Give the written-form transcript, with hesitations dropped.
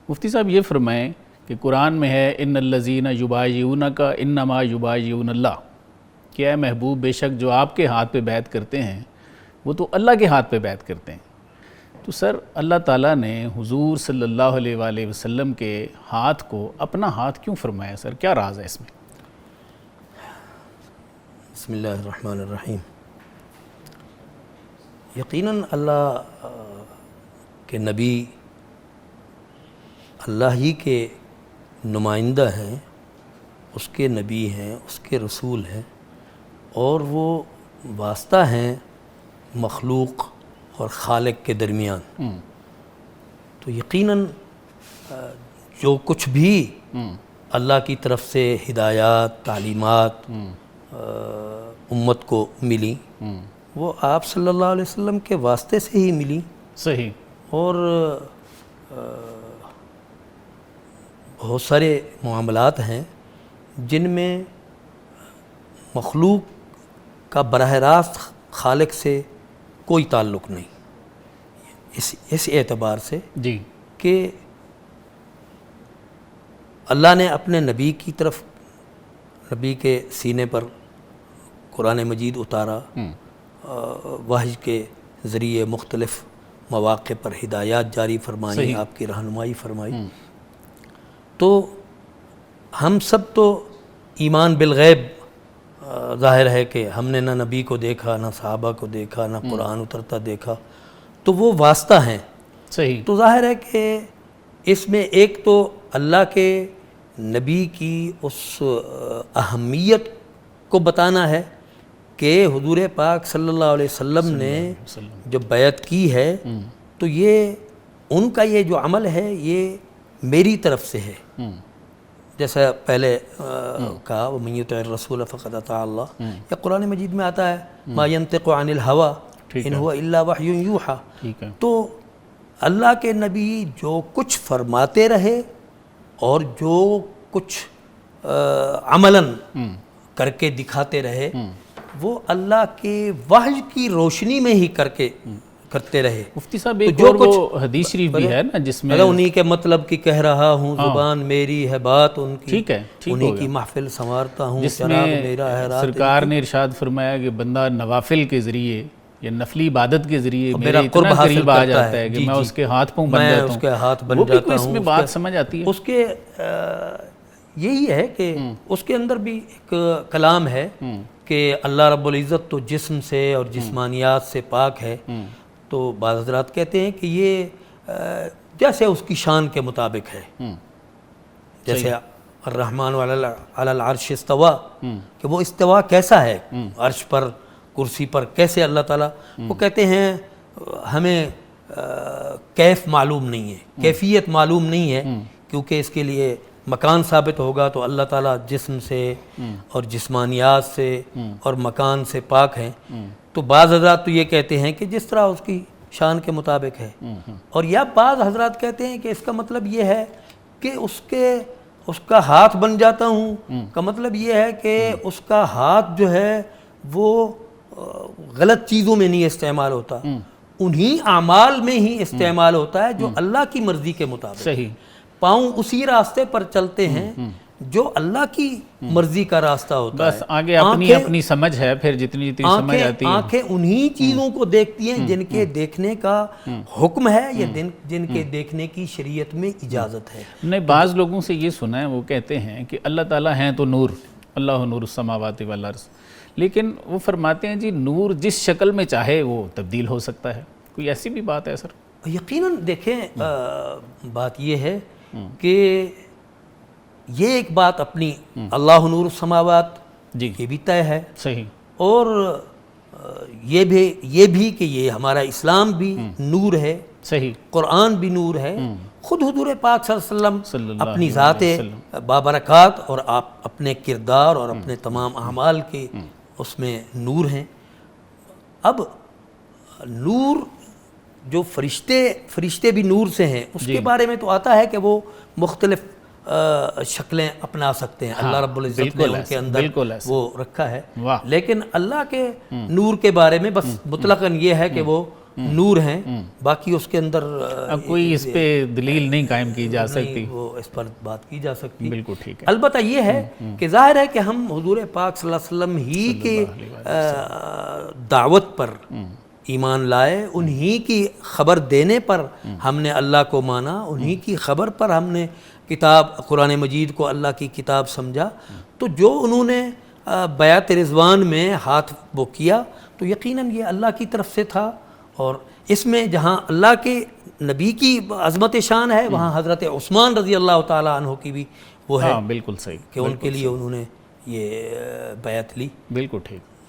مفتی صاحب یہ فرمائیں کہ قرآن میں ہے ان الذین یبایعونک انما یبایعون اللہ، کہ اے محبوب بے شک جو آپ کے ہاتھ پہ بیعت کرتے ہیں وہ تو اللہ کے ہاتھ پہ بیعت کرتے ہیں۔ تو سر اللہ تعالیٰ نے حضور صلی اللہ علیہ وآلہ وسلم کے ہاتھ کو اپنا ہاتھ کیوں فرمایا سر؟ کیا راز ہے اس میں؟ بسم اللہ الرحمن الرحیم۔ یقیناً اللہ کے نبی اللہ ہی کے نمائندہ ہیں، اس کے نبی ہیں، اس کے رسول ہیں، اور وہ واسطہ ہیں مخلوق اور خالق کے درمیان۔ تو یقیناً جو کچھ بھی اللہ کی طرف سے ہدایات، تعلیمات امت کو ملی وہ آپ صلی اللہ علیہ وسلم کے واسطے سے ہی ملی۔ صحیح۔ اور بہت سارے معاملات ہیں جن میں مخلوق کا براہ راست خالق سے کوئی تعلق نہیں، اس اعتبار سے جی کہ اللہ نے اپنے نبی کی طرف، نبی کے سینے پر قرآن مجید اتارا، وحی کے ذریعے مختلف مواقع پر ہدایات جاری فرمائی، آپ کی رہنمائی فرمائی۔ تو ہم سب تو ایمان بالغیب ظاہر ہے کہ ہم نے نہ نبی کو دیکھا، نہ صحابہ کو دیکھا، نہ قرآن اترتا دیکھا، تو وہ واسطہ ہیں۔ صحیح۔ تو ظاہر ہے کہ اس میں ایک تو اللہ کے نبی کی اس اہمیت کو بتانا ہے کہ حضور پاک صلی اللہ علیہ وسلم نے جو بیعت کی ہے تو یہ ان کا یہ جو عمل ہے یہ میری طرف سے ہے، جیسا پہلے کہا وَمَن يُطِعِ الرَّسُولَ فَقَدْ أَطَاعَ اللَّهَ، یا قرآن مجید میں آتا ہے مَا يَنطِقُ عَنِ الْهَوَىٰ إِنْ هُوَ إِلَّا وَحْيٌ يُوحَىٰ۔ تو اللہ کے نبی جو کچھ فرماتے رہے اور جو کچھ عملاً کر کے دکھاتے رہے وہ اللہ کے وحی کی روشنی میں ہی کرتے رہے۔ مفتی صاحب ایک اور وہ حدیث شریف بھی ہے نا جس میں انہی کے مطلب کی کہہ رہا ہوں، زبان میری ہے بات ان کی، ٹھیک ہے، انہی کی محفل سنوارتا ہوں، جس چراغ میں میرا ہے رات سرکار نے ارشاد فرمایا کہ بندہ نوافل کے ذریعے یا نفلی عبادت کے ذریعے میرا میرے قرب اتنا حاصل قریب آ کرتا جاتا ہے ہے کہ میں اس کے ہاتھ پاؤں بن میں جاتا اس ہوں۔ کے ہاتھ بن وہ بھی جاتا کوئی اس میں ہوں۔ بات سمجھ آتی ہے؟ اس کے یہی ہے کہ اس کے اندر بھی ایک کلام ہے کہ اللہ رب العزت تو جسم سے اور جسمانیات سے پاک ہے، تو بعض حضرات کہتے ہیں کہ یہ جیسے اس کی شان کے مطابق ہے، جیسے الرحمن علی العرش استوا، کہ وہ استوا کیسا ہے عرش پر، کرسی پر، کیسے اللہ تعالیٰ، وہ کہتے ہیں ہمیں کیف معلوم نہیں ہے، کیفیت معلوم نہیں ہے، کیونکہ اس کے لیے مکان ثابت ہوگا تو اللہ تعالیٰ جسم سے اور جسمانیات سے اور مکان سے پاک ہیں۔ تو بعض حضرات تو یہ کہتے ہیں کہ جس طرح اس کی شان کے مطابق ہے، اور یا بعض حضرات کہتے ہیں کہ اس کا مطلب یہ ہے کہ اس کا ہاتھ بن جاتا ہوں کا مطلب یہ ہے کہ اس کا ہاتھ جو ہے وہ غلط چیزوں میں نہیں استعمال ہوتا، انہی اعمال میں ہی استعمال ہوتا ہے جو اللہ کی مرضی کے مطابق۔ صحیح۔ پاؤں اسی راستے پر چلتے ہیں جو اللہ کی مرضی کا راستہ ہوتا ہے۔ بس آگے اپنی سمجھ ہے، پھر جتنی سمجھ آتی ہے۔ آنکھیں انہی چیزوں کو دیکھتی ہیں جن کے دیکھنے کا حکم ہے یا جن کے دیکھنے کی شریعت میں اجازت ہے۔ نہیں، بعض لوگوں سے یہ سنا ہے، وہ کہتے ہیں کہ اللہ تعالیٰ ہیں تو نور، اللہ نور السماوات والارض، لیکن وہ فرماتے ہیں جی نور جس شکل میں چاہے وہ تبدیل ہو سکتا ہے، کوئی ایسی بھی بات ہے سر؟ یقیناً دیکھیں بات یہ ہے کہ یہ ایک بات اپنی اللہ نور السماوات یہ بھی طے ہے، صحیح، اور یہ بھی کہ یہ ہمارا اسلام بھی نور ہے، صحیح، قرآن بھی نور ہے، خود حضور پاک صلی اللہ علیہ وسلم اپنی ذات بابرکات اور آپ اپنے کردار اور اپنے تمام اعمال کے اس میں نور ہیں۔ اب نور جو فرشتے بھی نور سے ہیں، اس کے بارے میں تو آتا ہے کہ وہ مختلف شکلیں اپنا سکتے ہیں، اللہ رب العزت نے ان کے اندر وہ رکھا ہے، لیکن اللہ کے نور کے بارے میں بس مطلقاً یہ ہے کہ وہ نور ہیں، باقی اس کے اندر اب کوئی اس پہ دلیل نہیں قائم کی جا سکتی، وہ اس پر بات کی جا سکتی۔ بالکل ٹھیک ہے۔ البتہ یہ ہے کہ ظاہر ہے کہ ہم حضور پاک صلی اللہ علیہ وسلم ہی کے دعوت پر ایمان لائے، انہی کی خبر دینے پر ہم نے اللہ کو مانا، انہی کی خبر پر ہم نے کتاب قرآن مجید کو اللہ کی کتاب سمجھا، تو جو انہوں نے بیعت رضوان میں ہاتھ وہ کیا تو یقیناً یہ اللہ کی طرف سے تھا، اور اس میں جہاں اللہ کے نبی کی عظمت شان ہے وہاں حضرت عثمان رضی اللہ تعالیٰ عنہ کی بھی وہ ہے ہاں بالکل صحیح کہ ان کے لیے انہوں نے یہ بیعت لی۔ بالکل ٹھیک۔